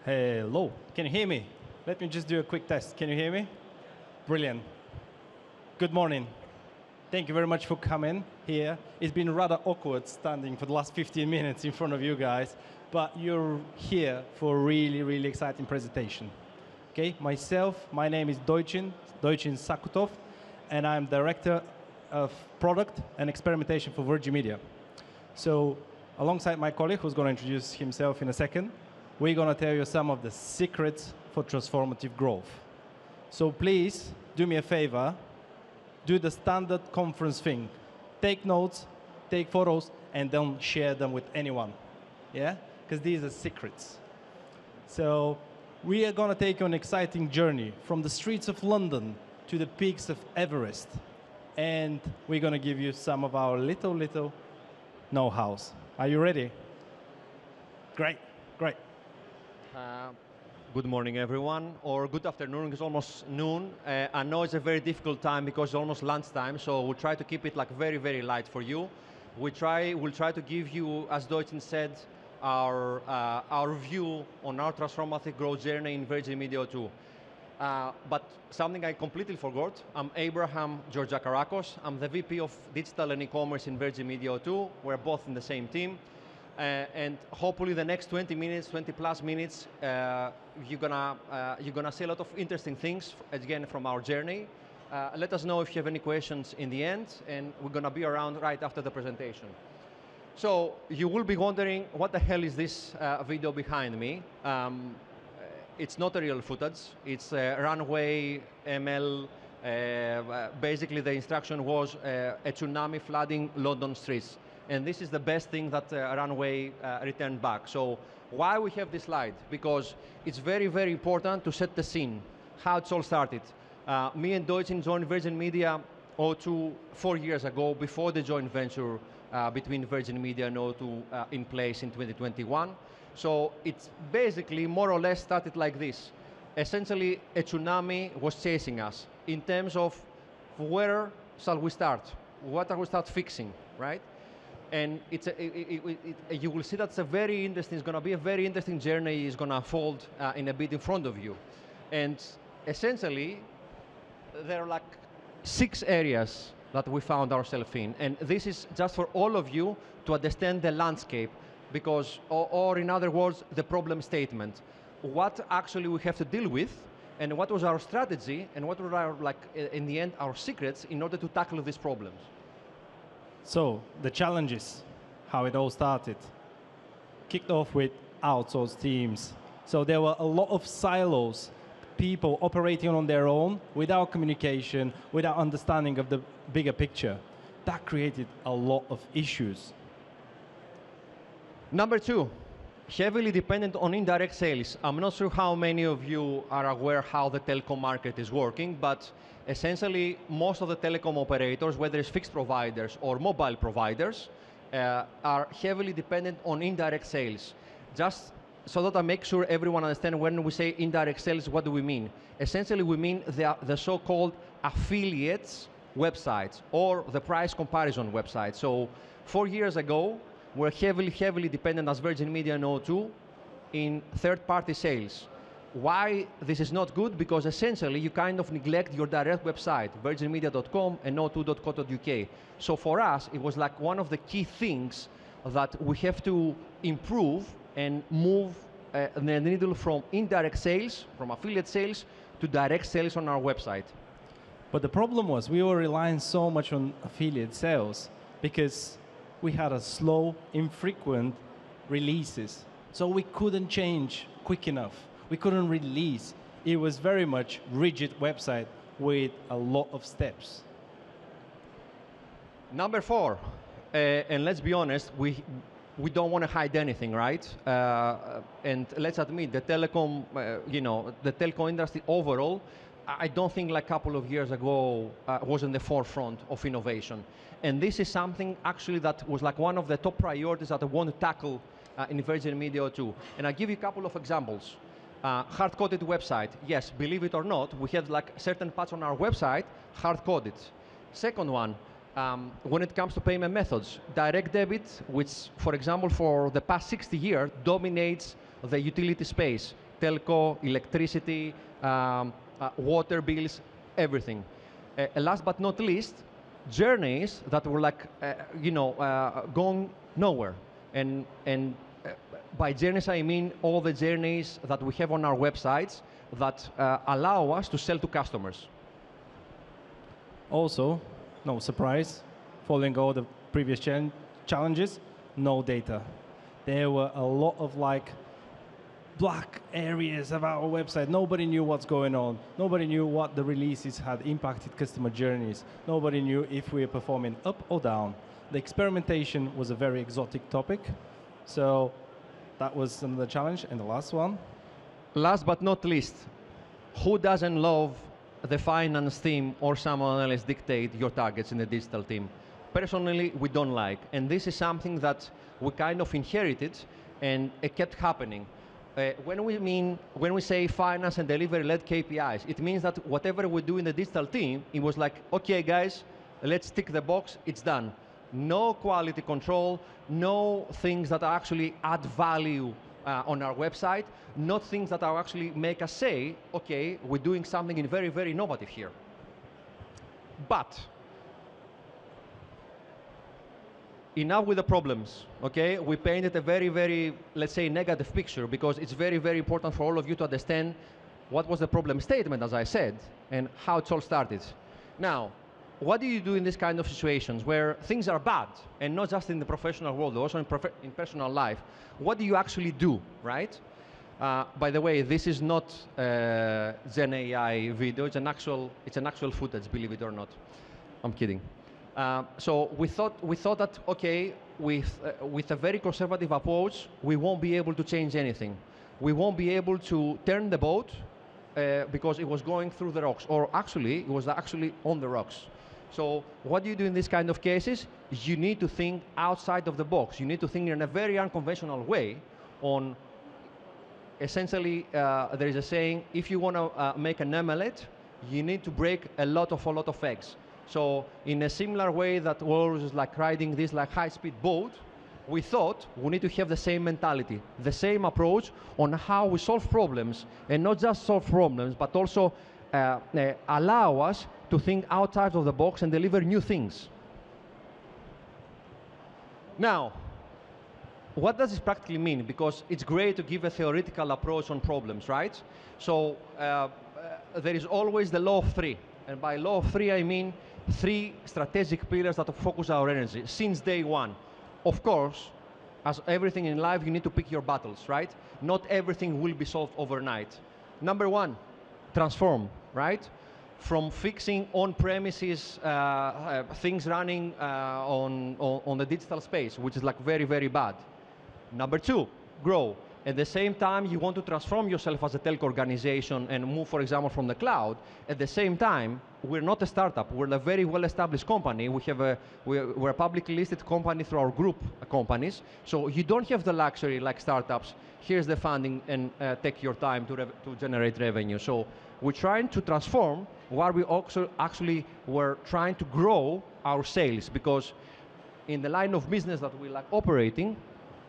Hello, can you hear me? Let me just do a quick test. Can you hear me? Brilliant. Good morning. Thank you very much for coming here. It's been rather awkward standing for the last 15 minutes in front of you guys, but you're here for a really, really exciting presentation. Okay, my name is Doychin Sakutov, and I'm Director of Product and Experimentation for Virgin Media. So, alongside my colleague, who's going to introduce himself in a second, we're going to tell you some of the secrets for transformative growth. So please, do me a favor, do the standard conference thing. Take notes, take photos, and don't share them with anyone. Yeah? Because these are secrets. So we are going to take you on an exciting journey from the streets of London to the peaks of Everest. And we're going to give you some of our little know-hows. Are you ready? Great, great. Good morning, everyone, or good afternoon. It's almost noon. I know it's a very difficult time because it's almost lunchtime, so we'll try to keep it like very, very light for you. We'll try to give you, as Doychin said, our view on our transformative growth journey in Virgin Media 2. But something I completely forgot, I'm Abraham Georgakarakos. I'm the VP of Digital and E-Commerce in Virgin Media 2. We're both in the same team. And hopefully the next 20 minutes, 20 plus minutes, you're gonna see a lot of interesting things, again, from our journey. Let us know if you have any questions in the end, and we're gonna be around right after the presentation. So you will be wondering, what the hell is this video behind me? It's not a real footage. It's runway ML. Basically, the instruction was a tsunami flooding London streets. And this is the best thing that Runway returned back. So why we have this slide? Because it's very, very important to set the scene, how it's all started. Me and Doychin joined Virgin Media 02 4 years ago, before the joint venture between Virgin Media and O2 in place in 2021. So it's basically more or less started like this. Essentially, a tsunami was chasing us in terms of where shall we start? What are we start fixing, right? And you will see that's it's going to be a very interesting journey. It's going to unfold in a bit in front of you. And essentially, there are like 6 areas that we found ourselves in. And this is just for all of you to understand the landscape, because, or in other words, the problem statement. What actually we have to deal with, and what was our strategy, and what were our, like, in the end, our secrets in order to tackle these problems. So, the challenges, how it all started. Kicked off with outsourced teams. So there were a lot of silos, people operating on their own, without communication, without understanding of the bigger picture. That created a lot of issues. Number 2, heavily dependent on indirect sales. I'm not sure how many of you are aware how the telecom market is working, but essentially most of the telecom operators, whether it's fixed providers or mobile providers, are heavily dependent on indirect sales. Just so that I make sure everyone understands, when we say indirect sales, what do we mean? Essentially, we mean the so-called affiliates websites or the price comparison websites. So 4 years ago, we're heavily dependent as Virgin Media and O2 in third-party sales. Why this is not good? Because essentially you kind of neglect your direct website, virginmedia.com and o2.co.uk. So for us, it was like one of the key things that we have to improve and move the needle from indirect sales, from affiliate sales, to direct sales on our website. But the problem was we were relying so much on affiliate sales because we had a slow, infrequent releases. So we couldn't change quick enough. We couldn't release. It was very much rigid website with a lot of steps. Number 4, and let's be honest, we don't want to hide anything, right? And let's admit, the telecom, the telco industry overall, I don't think like a couple of years ago was in the forefront of innovation. And this is something actually that was like one of the top priorities that I want to tackle in Virgin Media 2. And I'll give you a couple of examples. Hard-coded website. Yes, believe it or not, we have like certain parts on our website hard-coded. Second one, when it comes to payment methods, direct debit, which, for example, for the past 60 years, dominates the utility space. telco, electricity, water bills, everything. Last but not least, journeys that were like, going nowhere. And by journeys, I mean all the journeys that we have on our websites that allow us to sell to customers. Also, no surprise, following all the previous challenges, no data. There were a lot of black areas of our website. Nobody knew what's going on. Nobody knew what the releases had impacted customer journeys. Nobody knew if we were performing up or down. The experimentation was a very exotic topic. So that was another challenge. And the last one? Last but not least, who doesn't love the finance team or someone else dictate your targets in the digital team? Personally, we don't like. And this is something that we kind of inherited, and it kept happening. When we say finance and delivery-led KPIs, it means that whatever we do in the digital team, it was like, okay, guys, let's tick the box, it's done. No quality control, no things that actually add value on our website, not things that are actually make us say, okay, we're doing something very, very innovative here. But enough with the problems, okay? We painted a very, very, let's say, negative picture, because it's very, very important for all of you to understand what was the problem statement, as I said, and how it all started. Now, what do you do in this kind of situations where things are bad, and not just in the professional world, also in personal life? What do you actually do, right? By the way, this is not Gen AI video. It's an actual footage, believe it or not. I'm kidding. So we thought that, okay, with a very conservative approach, we won't be able to change anything. We won't be able to turn the boat because it was going through the rocks, or actually, it was actually on the rocks. So what do you do in these kind of cases? You need to think outside of the box. You need to think in a very unconventional way on, essentially, there is a saying, if you want to make an omelette, you need to break a lot of eggs. So in a similar way that was like riding this like high-speed boat, we thought we need to have the same mentality, the same approach on how we solve problems, and not just solve problems, but also allow us to think outside of the box and deliver new things. Now, what does this practically mean? Because it's great to give a theoretical approach on problems, right? So there is always the law of three. And by law of three, I mean 3 strategic pillars that focus our energy since day one. Of course, as everything in life, you need to pick your battles, right? Not everything will be solved overnight. Number 1, transform, right? From fixing on-premises things running on the digital space, which is like very, very bad. Number 2, grow. At the same time, you want to transform yourself as a telco organization and move, for example, from the cloud. At the same time, we're not a startup. We're a very well-established company. We're a publicly listed company through our group companies. So you don't have the luxury like startups. Here's the funding, and take your time to generate revenue. So we're trying to transform while we also actually were trying to grow our sales, because in the line of business that we like operating,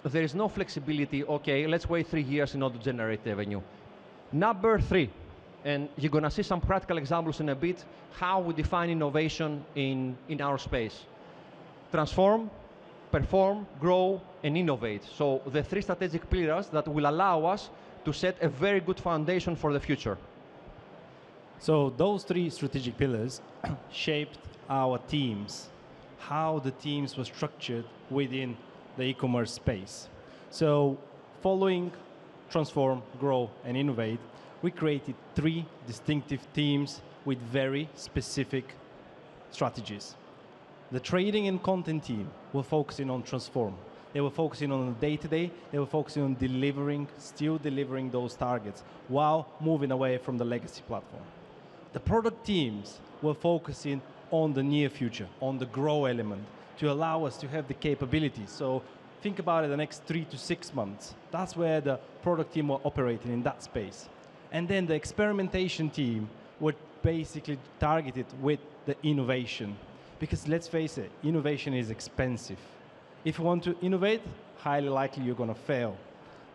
there is no flexibility, okay, let's wait 3 years in order to generate revenue. Number 3, and you're going to see some practical examples in a bit, how we define innovation in our space. Transform, perform, grow, and innovate. So the 3 strategic pillars that will allow us to set a very good foundation for the future. So those 3 strategic pillars shaped our teams, how the teams were structured within the e-commerce space. So following transform, grow, and innovate, we created 3 distinctive teams with very specific strategies. The trading and content team were focusing on transform. They were focusing on the day-to-day. They were focusing on still delivering those targets while moving away from the legacy platform. The product teams were focusing on the near future, on the grow element, to allow us to have the capabilities. So think about it the next 3 to 6 months. That's where the product team were operating in that space. And then the experimentation team were basically targeted with the innovation. Because let's face it, innovation is expensive. If you want to innovate, highly likely you're going to fail.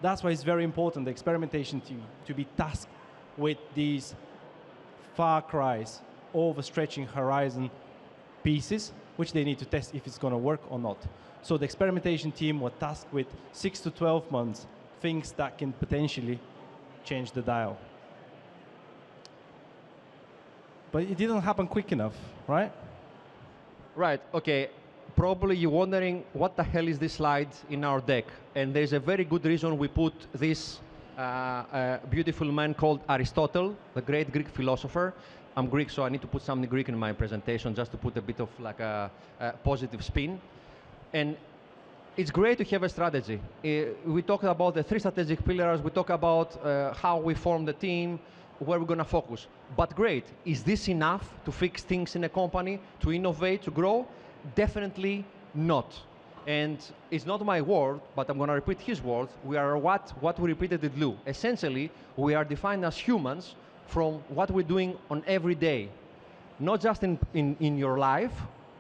That's why it's very important, the experimentation team, to be tasked with these far cries, overstretching horizon pieces, which they need to test if it's going to work or not. So the experimentation team were tasked with 6 to 12 months, things that can potentially change the dial. But it didn't happen quick enough, right? Right, okay. Probably you're wondering what the hell is this slide in our deck. And there's a very good reason we put this beautiful man called Aristotle, the great Greek philosopher. I'm Greek, so I need to put something Greek in my presentation just to put a bit of like a positive spin. And it's great to have a strategy. We talked about the 3 strategic pillars. We talk about how we form the team, where we're going to focus. But great, is this enough to fix things in a company, to innovate, to grow? Definitely not. And it's not my word, but I'm going to repeat his words. We are what we repeatedly do. Essentially, we are defined as humans from what we're doing on every day. Not just in your life,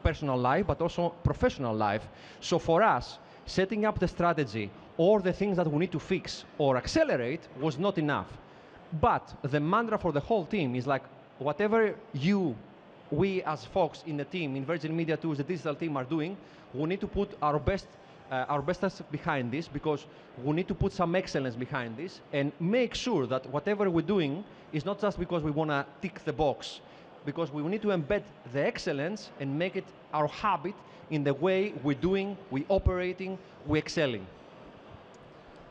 personal life, but also professional life. So for us, setting up the strategy or the things that we need to fix or accelerate was not enough. But the mantra for the whole team is like, whatever we as folks in the team, in Virgin Media Tools, the digital team are doing, we need to put our best behind this, because we need to put some excellence behind this and make sure that whatever we're doing is not just because we want to tick the box, because we need to embed the excellence and make it our habit in the way we're doing, we're operating, we're excelling.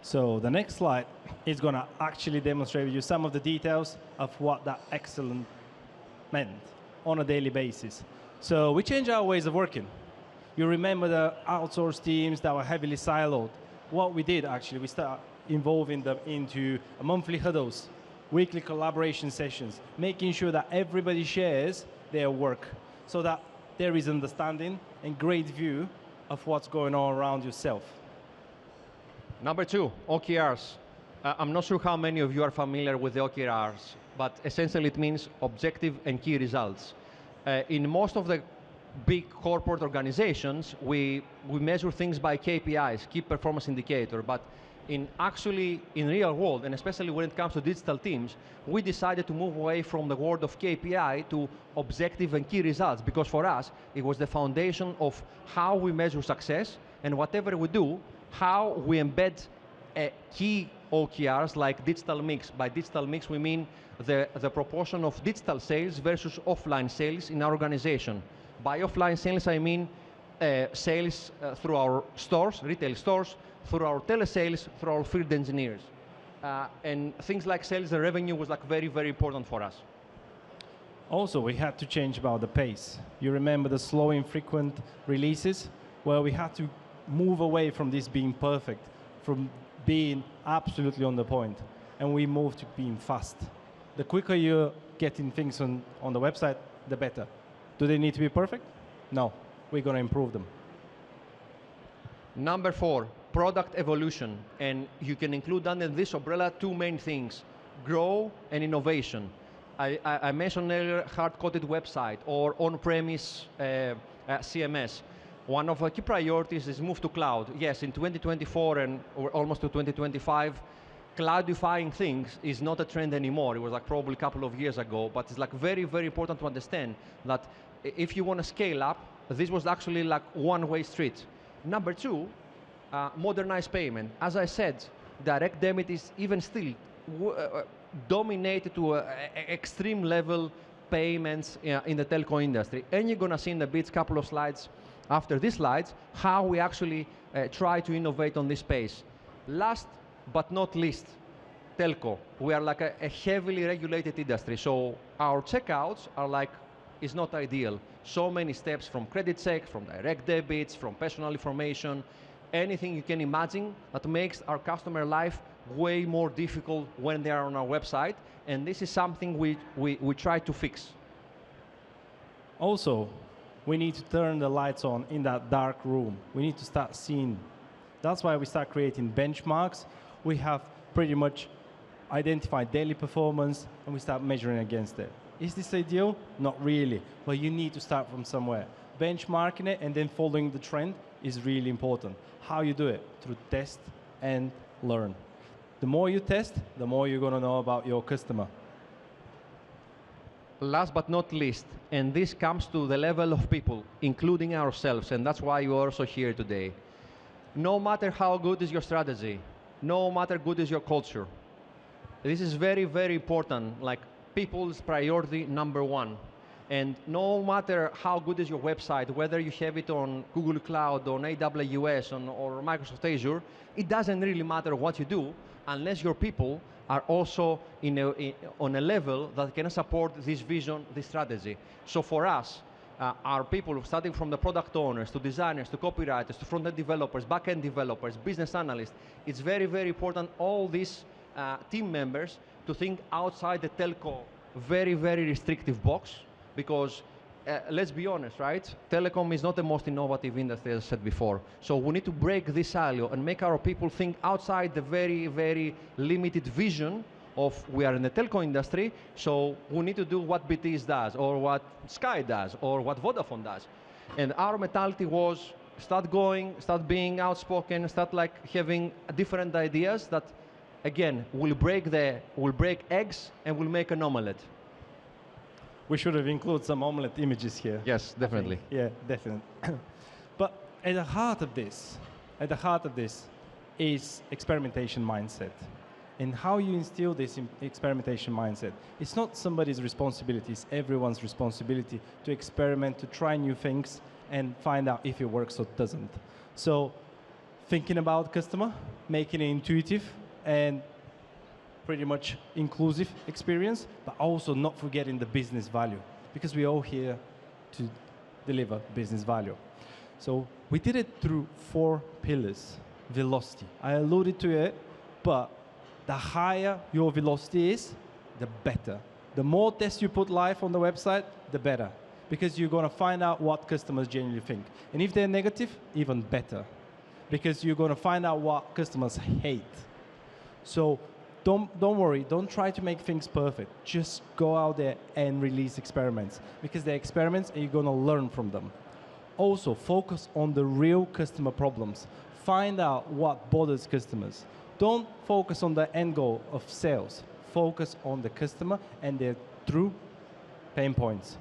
So the next slide is going to actually demonstrate with you some of the details of what that excellent meant on a daily basis. So we changed our ways of working. You remember the outsourced teams that were heavily siloed. What we did actually, we started involving them into monthly huddles, weekly collaboration sessions, making sure that everybody shares their work so that there is understanding and great view of what's going on around yourself. Number 2, OKRs. I'm not sure how many of you are familiar with the OKRs, but essentially it means objective and key results. In most of the big corporate organizations, we measure things by KPIs, key performance indicator, but in real world, and especially when it comes to digital teams, we decided to move away from the word of KPI to objective and key results, because for us, it was the foundation of how we measure success, and whatever we do, how we embed key OKRs like digital mix. By digital mix, we mean the proportion of digital sales versus offline sales in our organization. By offline sales, I mean sales through our stores, retail stores, through our telesales, through our field engineers. And things like sales and revenue was like very, very important for us. Also, we had to change about the pace. You remember the slow, infrequent releases? Well, we had to move away from this being perfect, from being absolutely on the point, and we moved to being fast. The quicker you're getting things on the website, the better. Do they need to be perfect? No, we're going to improve them. Number 4, product evolution. And you can include under this umbrella 2 main things, grow and innovation. I mentioned earlier hard-coded website or on-premise CMS. One of the key priorities is move to cloud. Yes, in 2024 and almost to 2025, cloudifying things is not a trend anymore. It was like probably a couple of years ago, but it's like very, very important to understand that if you want to scale up, this was actually like one-way street. Number 2, modernized payment. As I said, direct debit is even still dominated to extreme level payments in the telco industry. And you're going to see in the bits couple of slides after these slides how we actually try to innovate on this space. Last but not least, telco. We are like a heavily regulated industry, so our checkouts are like, is not ideal. So many steps from credit check, from direct debits, from personal information, anything you can imagine that makes our customer life way more difficult when they are on our website, and this is something we try to fix. Also, we need to turn the lights on in that dark room. We need to start seeing. That's why we start creating benchmarks. We have pretty much identified daily performance, and we start measuring against it. Is this ideal? Not really, but you need to start from somewhere. Benchmarking it and then following the trend is really important. How you do it? Through test and learn. The more you test, the more you're going to know about your customer. Last but not least, and this comes to the level of people, including ourselves, and that's why you're also here today. No matter how good is your strategy, no matter good is your culture, this is very, very important, like people's priority number one. And no matter how good is your website, whether you have it on Google Cloud, on AWS, or Microsoft Azure, it doesn't really matter what you do unless your people are also on a level that can support this vision, this strategy. So for us, our people, starting from the product owners, to designers, to copywriters, to front-end developers, back-end developers, business analysts, it's very, very important, all these team members, to think outside the telco very, very restrictive box, because let's be honest, right? Telecom is not the most innovative industry, as I said before. So we need to break this silo and make our people think outside the very, very limited vision of we are in the telco industry, so we need to do what BT does, or what Sky does, or what Vodafone does. And our mentality was start going, start being outspoken, start like having different ideas that, again, will break eggs and will make an omelette. We should have included some omelette images here. Yes, definitely. Yeah, definitely. But at the heart of this is experimentation mindset. And how you instill this experimentation mindset. It's not somebody's responsibility, it's everyone's responsibility to experiment, to try new things, and find out if it works or it doesn't. So thinking about customer, making it intuitive, and pretty much inclusive experience, but also not forgetting the business value, because we're all here to deliver business value. So we did it through 4 pillars. Velocity. I alluded to it, but the higher your velocity is, the better. The more tests you put live on the website, the better, because you're going to find out what customers genuinely think. And if they're negative, even better, because you're going to find out what customers hate. So don't worry, don't try to make things perfect. Just go out there and release experiments, because they're experiments and you're going to learn from them. Also, focus on the real customer problems. Find out what bothers customers. Don't focus on the end goal of sales. Focus on the customer and their true pain points.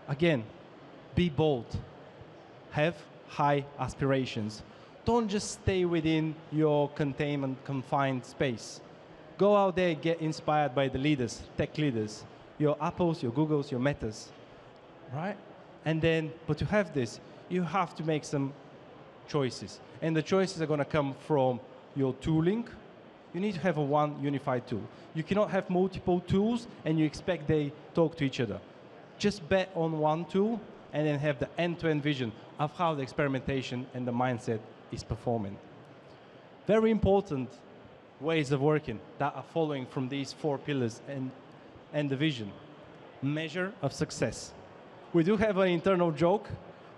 Again, be bold. Have high aspirations. Don't just stay within your confined space. Go out there and get inspired by the leaders, tech leaders, your Apples, your Googles, your Metas, right? And then, but to have this, you have to make some choices. And the choices are going to come from your tooling. You need to have one unified tool. You cannot have multiple tools and you expect they talk to each other. Just bet on one tool and then have the end-to-end vision of how the experimentation and the mindset is performing. Very important ways of working that are following from these 4 pillars and the vision. Measure of success. We do have an internal joke,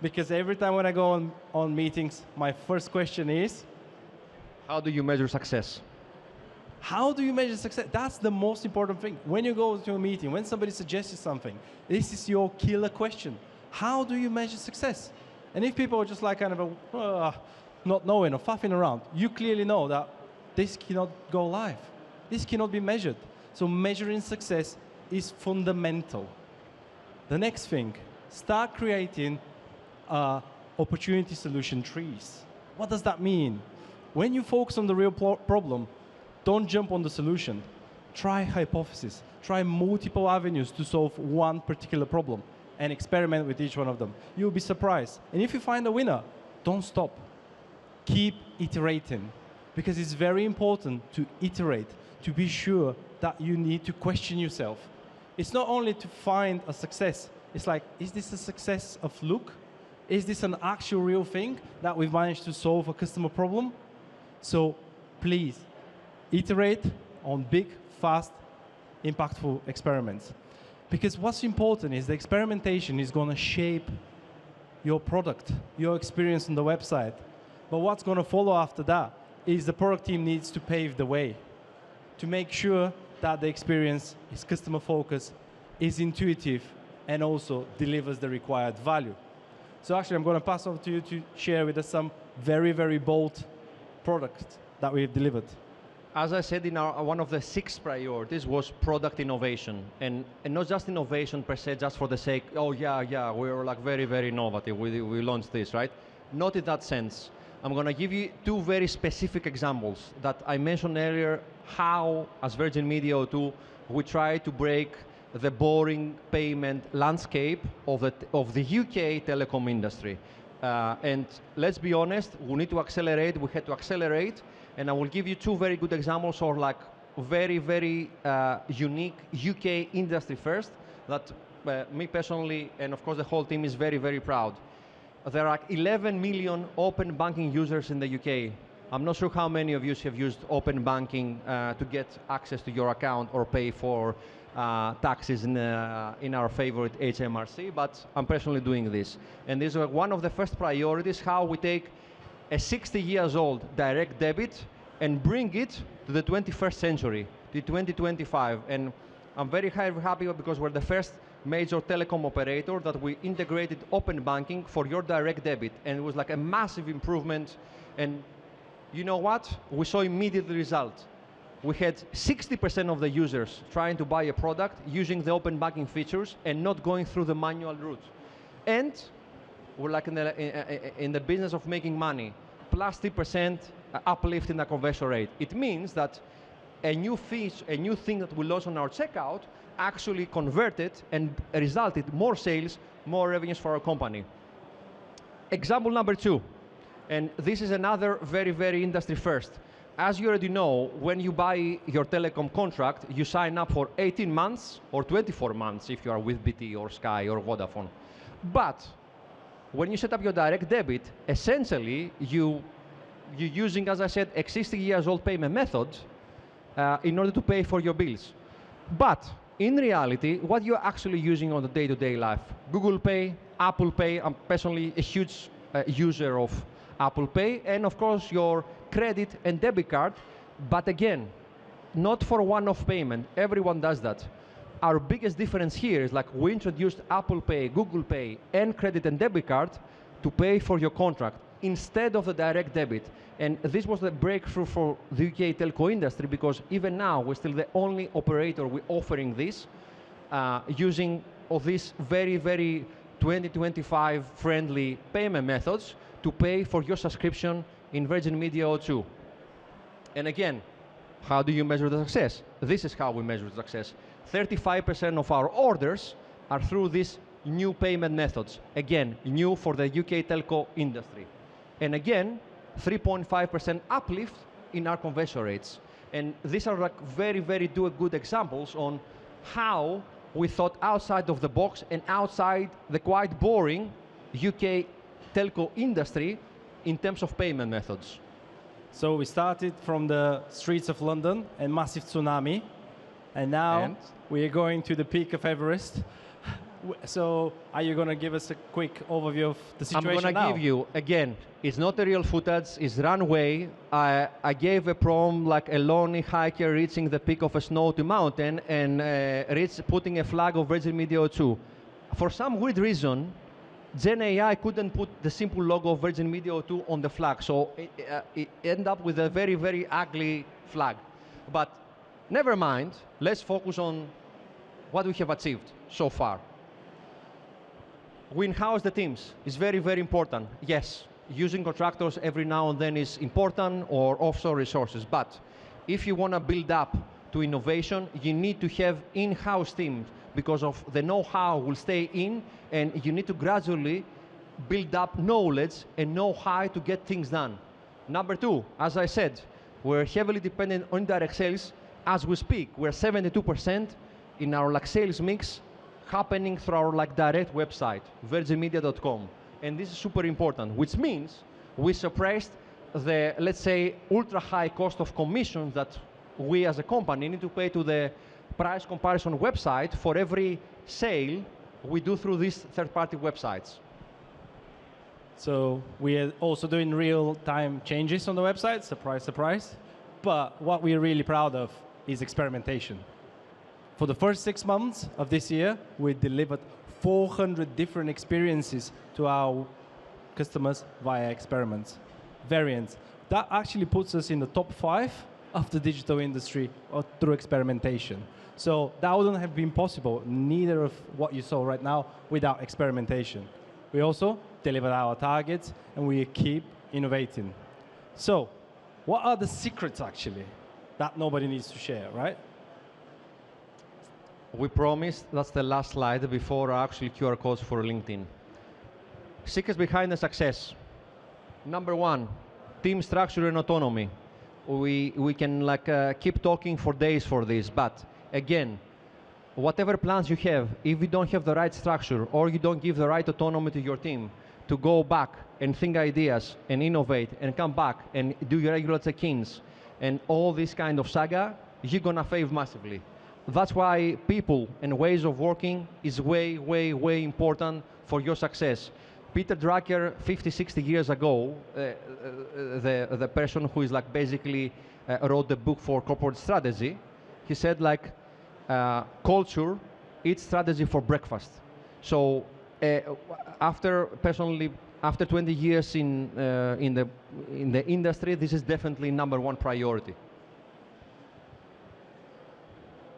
because every time when I go on meetings, my first question is, how do you measure success? How do you measure success? That's the most important thing. When you go to a meeting, when somebody suggests you something, this is your killer question. How do you measure success? And if people are just like kind of not knowing or faffing around, you clearly know that this cannot go live. This cannot be measured. So measuring success is fundamental. The next thing, start creating opportunity solution trees. What does that mean? When you focus on the real problem, don't jump on the solution. Try hypothesis. Try multiple avenues to solve one particular problem and experiment with each one of them. You'll be surprised. And if you find a winner, don't stop. Keep iterating, because it's very important to iterate, to be sure that you need to question yourself. It's not only to find a success. It's like, is this a success of look? Is this an actual real thing that we've managed to solve a customer problem? So please, iterate on big, fast, impactful experiments. Because what's important is the experimentation is going to shape your product, your experience on the website. But what's going to follow after that is the product team needs to pave the way to make sure that the experience is customer focused, is intuitive, and also delivers the required value. So actually, I'm going to pass over to you to share with us some very, very bold products that we've delivered. as I said, in one of the 6 priorities was product innovation, and not just innovation per se, just for the sake. Oh yeah, we were like very, very innovative. We launched this, right? Not in that sense. I'm going to give you 2 very specific examples that I mentioned earlier. How, as Virgin Media O2, we try to break the boring payment landscape of the UK telecom industry. And let's be honest, we need to accelerate. We had to accelerate. And I will give you 2 very good examples of like very, very unique UK industry first that me personally, and of course the whole team, is very, very proud. There are 11 million open banking users in the UK. I'm not sure how many of you have used open banking to get access to your account or pay for taxes in our favorite HMRC, but I'm personally doing this. And this is one of the first priorities, how we take a 60 years old direct debit and bring it to the 21st century, to 2025. And I'm very happy because we're the first major telecom operator that we integrated open banking for your direct debit. And it was like a massive improvement. And you know what? We saw immediate results. We had 60% of the users trying to buy a product using the open banking features and not going through the manual route. And we're like in the business of making money, plus 3% uplift in the conversion rate. It means that a new thing that we launched on our checkout actually converted and resulted more sales, more revenues for our company. Example number 2, and this is another very, very industry first. As you already know, when you buy your telecom contract, you sign up for 18 months or 24 months if you are with BT or Sky or Vodafone. But when you set up your direct debit, essentially you're using, as I said, a 60 years old payment method in order to pay for your bills. But in reality, what you're actually using on the day-to-day life, Google Pay, Apple Pay. I'm personally a huge user of Apple Pay, and of course your credit and debit card, but again, not for one-off payment. Everyone does that. Our biggest difference here is like we introduced Apple Pay, Google Pay, and credit and debit card to pay for your contract instead of the direct debit. And this was the breakthrough for the UK telco industry, because even now we're still the only operator we're offering this, using of these very, very 2025 friendly payment methods to pay for your subscription in Virgin Media O2. And again, how do you measure the success? This is how we measure the success. 35% of our orders are through these new payment methods. Again, new for the UK telco industry. And again, 3.5% uplift in our conversion rates. And these are like very, very good examples on how we thought outside of the box and outside the quite boring UK telco industry in terms of payment methods. So we started from the streets of London and massive tsunami, and now we are going to the peak of Everest. So are you going to give us a quick overview of the situation now? I'm going to give you, again, it's not a real footage, it's runway. I gave a prompt like a lonely hiker reaching the peak of a snowy mountain and putting a flag of Virgin Media O2. For some weird reason, Gen AI couldn't put the simple logo of Virgin Media O2 on the flag, so it ended up with a very, very ugly flag. But never mind, let's focus on what we have achieved so far. We in-house the teams. It's very, very important. Yes, using contractors every now and then is important, or offshore resources, but if you want to build up to innovation, you need to have in-house teams, because of the know-how will stay in, and you need to gradually build up knowledge and know-how to get things done. Number 2, as I said, we're heavily dependent on direct sales. As we speak, we're 72% in our sales mix happening through our direct website, virginmedia.com. And this is super important, which means we suppressed the, let's say, ultra high cost of commissions that we as a company need to pay to the price comparison website for every sale we do through these third-party websites. So we are also doing real-time changes on the website, surprise, surprise. But what we're really proud of is experimentation. For the first 6 months of this year, we delivered 400 different experiences to our customers via experiments, variants. That actually puts us in the top 5 of the digital industry or through experimentation. So that wouldn't have been possible, neither of what you saw right now, without experimentation. We also deliver our targets, and we keep innovating. So what are the secrets, actually, that nobody needs to share, right? We promised, that's the last slide before actually QR codes for LinkedIn. Secrets behind the success. Number one, team structure and autonomy. We can keep talking for days for this, but again, whatever plans you have, if you don't have the right structure or you don't give the right autonomy to your team to go back and think ideas and innovate and come back and do your regular check-ins and all this kind of saga, you're gonna fail massively. That's why people and ways of working is way, way, way important for your success. Peter Drucker, 50, 60 years ago, the person who is basically wrote the book for corporate strategy, he said culture eats strategy for breakfast. So after 20 years in the industry, this is definitely #1 priority.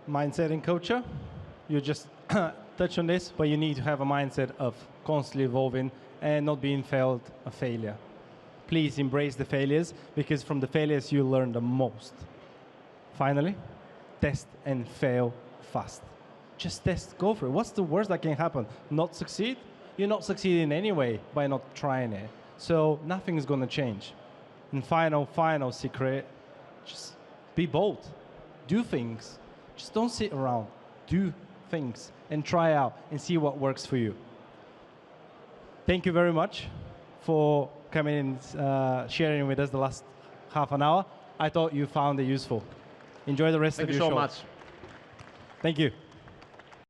Mindset and culture, you just touch on this, but you need to have a mindset of constantly evolving and not being a failure. Please embrace the failures, because from the failures you learn the most. Finally, test and fail fast. Just test, go for it. What's the worst that can happen? Not succeed? You're not succeeding anyway by not trying it. So nothing's going to change. And final secret, just be bold. Do things. Just don't sit around. Do things and try out and see what works for you. Thank you very much for coming and sharing with us the last half an hour. I thought you found it useful. Enjoy the rest of your show. Thank you so much. Thank you.